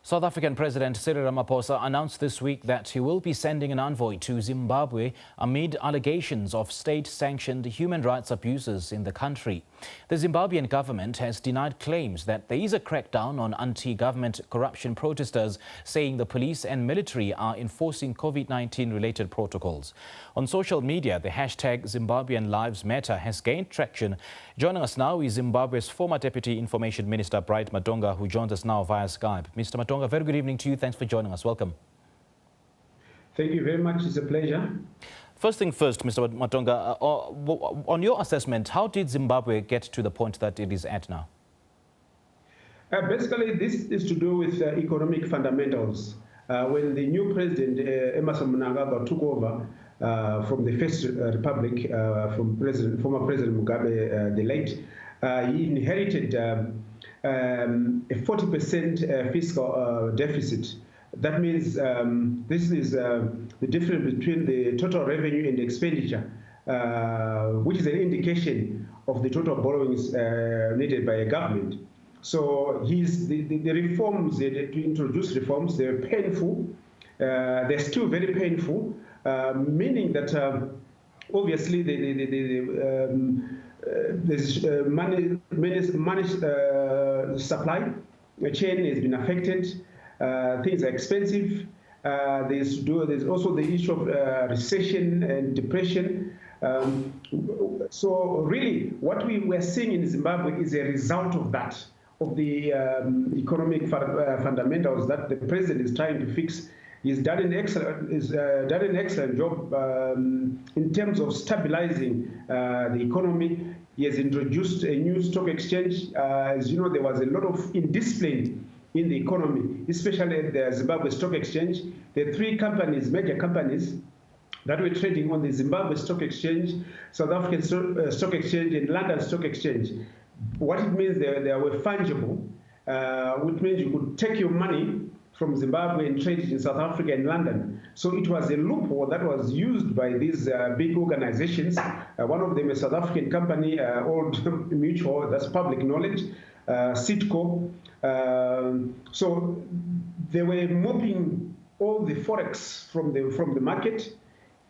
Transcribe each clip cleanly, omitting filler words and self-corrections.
South African President Cyril Ramaphosa announced this week that he will be sending an envoy to Zimbabwe amid allegations of state-sanctioned human rights abuses in the country. The Zimbabwean government has denied claims that there is a crackdown on anti-government corruption protesters, saying the police and military are enforcing COVID-19 related protocols. On social media, the hashtag Zimbabwean Lives Matter has gained traction. Joining us now is Zimbabwe's former Deputy Information Minister, Matonga, who joins us now via Skype. Mr. Matonga, very good evening to you. Thanks for joining us. Welcome. Thank you very much. It's a pleasure. First thing first, Mr. Matonga, on your assessment, how did Zimbabwe get to the point that it is at now? Basically, this is to do with economic fundamentals. When the new president, Emmerson Mnangagwa, took over from the First Republic, from former President Mugabe, the late, he inherited a 40% fiscal deficit. That means this is the difference between the total revenue and expenditure, which is an indication of the total borrowings needed by a government. So the reforms, to introduce reforms, they're painful. They're still very painful, meaning that obviously there's money supply chain has been affected. Things are expensive. There's also the issue of recession and depression. So really, what we were seeing in Zimbabwe is a result of that, of the economic fundamentals that the president is trying to fix. He's done an excellent job in terms of stabilizing the economy. He has introduced a new stock exchange. As you know, there was a lot of indiscipline in the economy, especially at the Zimbabwe Stock Exchange. There are three companies, major companies, that were trading on the Zimbabwe Stock Exchange, South African Stock Exchange, and London Stock Exchange. What it means, they were fungible, which means you could take your money from Zimbabwe and trade it in South Africa and London. So it was a loophole that was used by these big organizations. One of them, a South African company, Old Mutual, that's public knowledge, Citco. So they were mopping all the forex from the market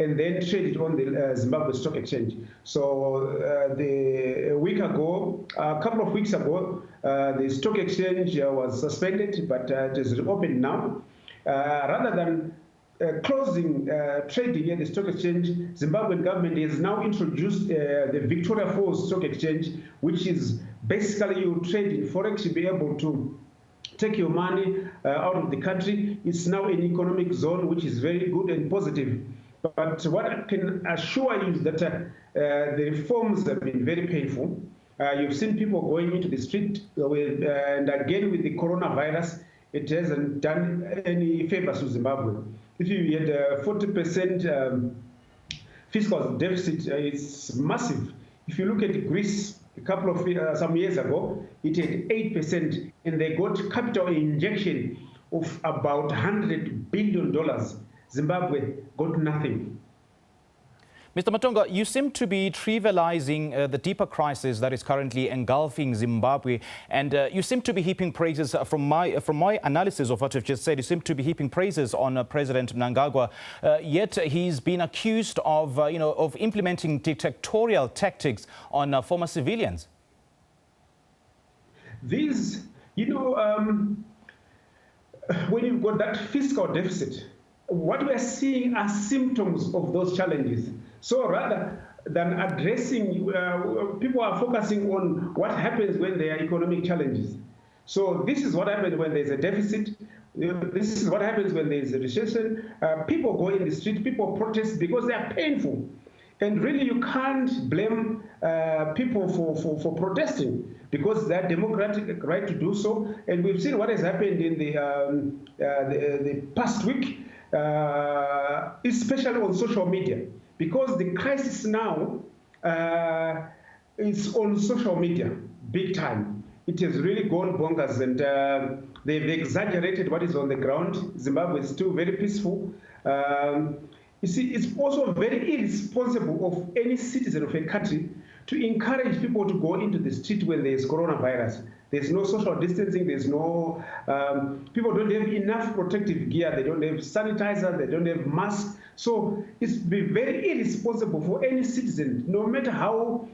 and then traded on the Zimbabwe Stock Exchange. So a couple of weeks ago, the stock exchange was suspended, but it is open now. Rather than closing trading at the stock exchange, Zimbabwean government has now introduced the Victoria Falls Stock Exchange, which is basically you trade in forex, you'll be able to take your money out of the country. It's now an economic zone, which is very good and positive. But what I can assure you is that the reforms have been very painful. You've seen people going into the street, and again with the coronavirus, it hasn't done any favors to Zimbabwe. If you had a 40% fiscal deficit, it's massive. If you look at Greece, a couple of some years ago, it had 8%, and they got capital injection of about $100 billion. Zimbabwe got nothing. Mr. Matonga, you seem to be trivializing the deeper crisis that is currently engulfing Zimbabwe, and you seem to be heaping praises, from my analysis of what you've just said, you seem to be heaping praises on President Mnangagwa, yet he's been accused of, of implementing dictatorial tactics on former civilians. These, when you've got that fiscal deficit, what we're seeing are symptoms of those challenges. So rather than addressing, people are focusing on what happens when there are economic challenges. So this is what happens when there's a deficit. This is what happens when there's a recession. People go in the street, people protest because they are painful. And really you can't blame people for protesting, because they are democratic right to do so. And we've seen what has happened in the past week. Especially on social media, because the crisis now is on social media, big time. It has really gone bonkers, and they've exaggerated what is on the ground. Zimbabwe is still very peaceful. You see, it's also very irresponsible of any citizen of a country to encourage people to go into the street when there is coronavirus. There's no social distancing. There's no, people don't have enough protective gear. They don't have sanitizer. They don't have masks. So it's be very irresponsible for any citizen, no matter how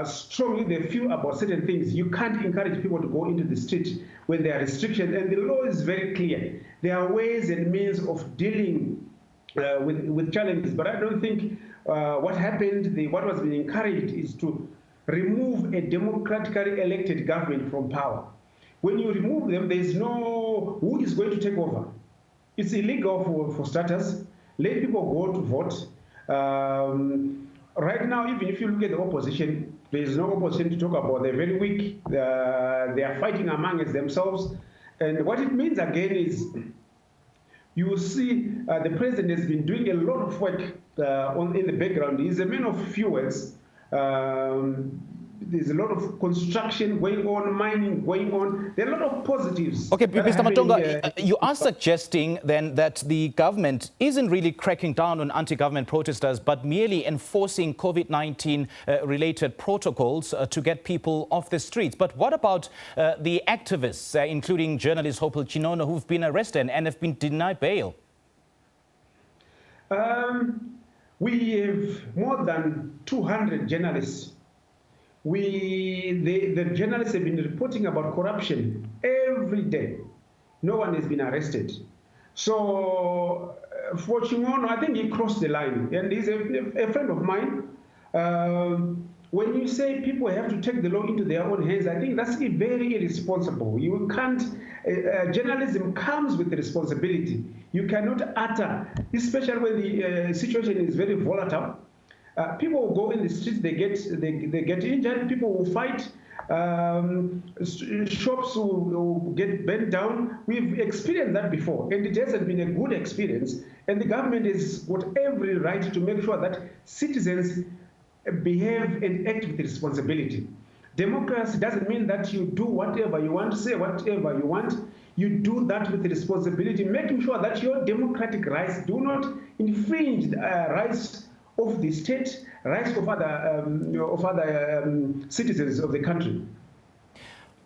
strongly they feel about certain things. You can't encourage people to go into the street when there are restrictions. And the law is very clear. There are ways and means of dealing with challenges. But I don't think what happened, what was being encouraged is to remove a democratically elected government from power. When you remove them, there is no who is going to take over. It's illegal for starters. Let people go to vote. Right now, even if you look at the opposition, there is no opposition to talk about. They're very weak. They are fighting among themselves. And what it means again is you will see the president has been doing a lot of work in the background. He's a man of few words. There's a lot of construction going on, mining going on. There are a lot of positives. Okay, Mr. Matonga, you are suggesting then that the government isn't really cracking down on anti-government protesters, but merely enforcing COVID-19 related protocols to get people off the streets. But what about the activists, including journalist Hopel Chinono, who've been arrested and have been denied bail? We have more than 200 journalists. The journalists have been reporting about corruption every day. No one has been arrested. So for Chimono, I think he crossed the line, and he's a friend of mine. When you say people have to take the law into their own hands, I think that's very irresponsible. You can't, journalism comes with responsibility. You cannot utter, especially when the situation is very volatile. People will go in the streets, they get injured, people will fight, shops will get burnt down. We've experienced that before, and it hasn't been a good experience. And the government has got every right to make sure that citizens behave and act with responsibility. Democracy doesn't mean that you do whatever you want, say whatever you want. You do that with responsibility, making sure that your democratic rights do not infringe rights of the state, rights of other citizens of the country.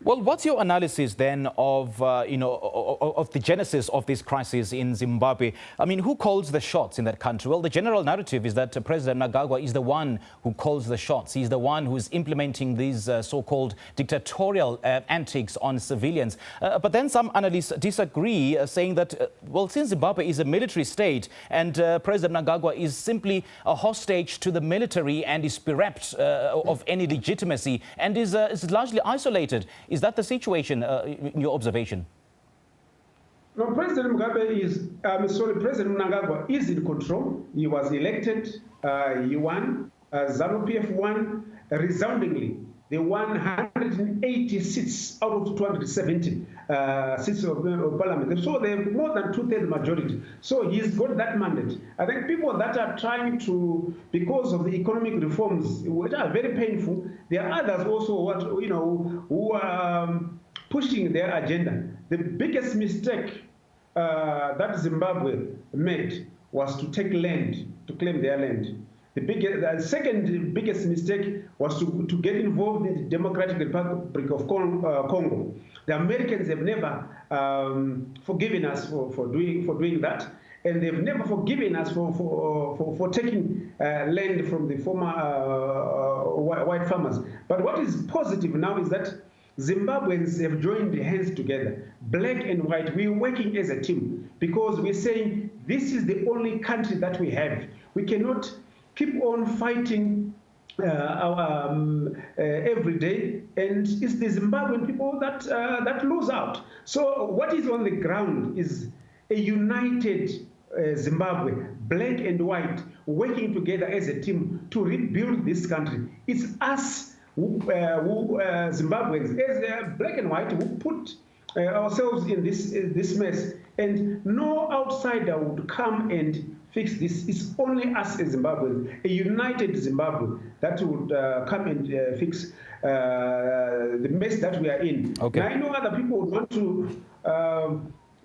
Well, what's your analysis then of, of the genesis of this crisis in Zimbabwe? I mean, who calls the shots in that country? Well, the general narrative is that President Mnangagwa is the one who calls the shots. He's the one who's implementing these so-called dictatorial antics on civilians. But then some analysts disagree, saying that, well, since Zimbabwe is a military state and President Mnangagwa is simply a hostage to the military and is bereft of any legitimacy and is largely isolated. Is that the situation in your observation? No, President Mnangagwa is in control. He was elected, he won, ZANU-PF won resoundingly. They won 180 seats out of 270 seats of parliament. So they have more than two-thirds majority. So he's got that mandate. I think people that are trying to, because of the economic reforms, which are very painful, there are others also who are pushing their agenda. The biggest mistake that Zimbabwe made was to take land, to claim their land. The second biggest mistake was to get involved in the Democratic Republic of Congo. The Americans have never forgiven us for doing that, and they've never forgiven us for taking land from the former white farmers. But what is positive now is that Zimbabweans have joined hands together, black and white. We're working as a team because we're saying this is the only country that we have. We cannot keep on fighting every day, and it's the Zimbabwean people that lose out. So what is on the ground is a united Zimbabwe, black and white, working together as a team to rebuild this country. It's us, Zimbabweans, as black and white, who put ourselves in this mess, and no outsider would come and fix this. It's only us as Zimbabweans, a united Zimbabwe, that would come and fix the mess that we are in. Okay. Now, I know other people would want to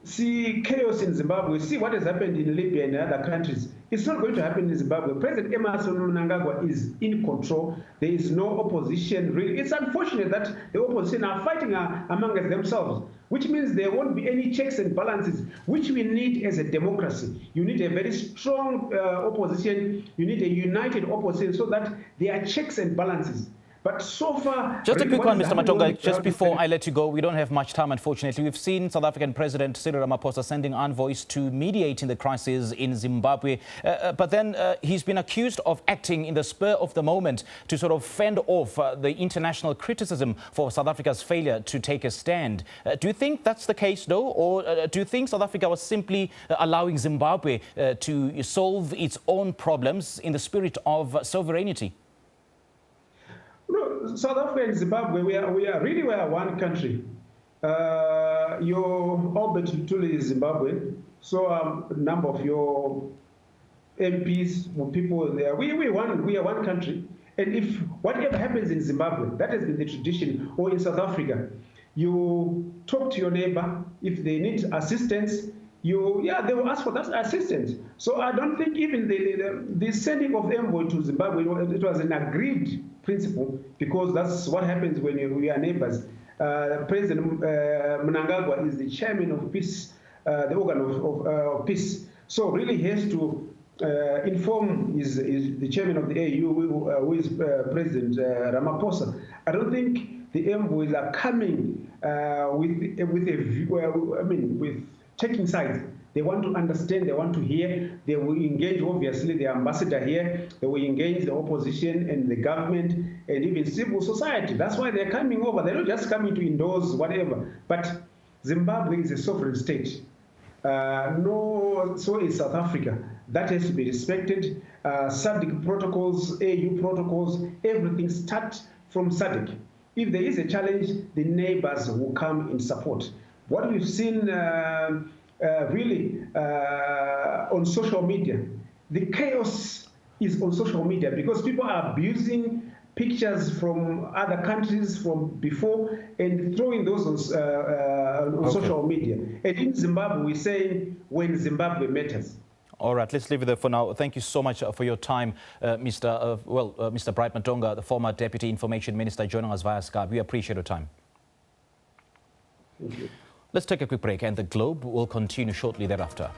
see chaos in Zimbabwe, see what has happened in Libya and other countries. It's not going to happen in Zimbabwe. President Emerson Mnangagwa is in control. There is no opposition, really. It's unfortunate that the opposition are fighting among themselves, which means there won't be any checks and balances, which we need as a democracy. You need a very strong opposition. You need a united opposition so that there are checks and balances. But so far... Just a quick one, Mr. Matonga, just before I let you go. We don't have much time, unfortunately. We've seen South African President Cyril Ramaphosa sending envoys to mediate in the crisis in Zimbabwe. But then he's been accused of acting in the spur of the moment to sort of fend off the international criticism for South Africa's failure to take a stand. Do you think that's the case, though? Or do you think South Africa was simply allowing Zimbabwe to solve its own problems in the spirit of sovereignty? No, South Africa and Zimbabwe, we are one country. Your Albert Lutuli is Zimbabwe, so a number of your MPs, people there, we are one country. And if whatever happens in Zimbabwe, that has been the tradition, or in South Africa, you talk to your neighbor. If they need assistance, they will ask for that assistance. So I don't think even the sending of envoy to Zimbabwe, it was an agreed principle, because that's what happens when we are neighbors. President Mnangagwa is the chairman of peace, the organ of peace. So really he has to inform is the chairman of the AU, who is President Ramaphosa. I don't think the envoys are coming with a view, with taking sides. They want to understand, they want to hear, they will engage, obviously, the ambassador here, they will engage the opposition and the government and even civil society. That's why they're coming over. They're not just coming to endorse whatever. But Zimbabwe is a sovereign state. So is South Africa. That has to be respected. SADC protocols, AU protocols, everything starts from SADC. If there is a challenge, the neighbors will come in support. What we've seen really on social media, the chaos is on social media because people are abusing pictures from other countries from before and throwing those on social media. And in Zimbabwe, we're saying when Zimbabwe matters. All right, let's leave it there for now. Thank you so much for your time, Mr. Bright Matonga, the former Deputy Information Minister, joining us via Skype. We appreciate your time. Thank you. Let's take a quick break, and the Globe will continue shortly thereafter.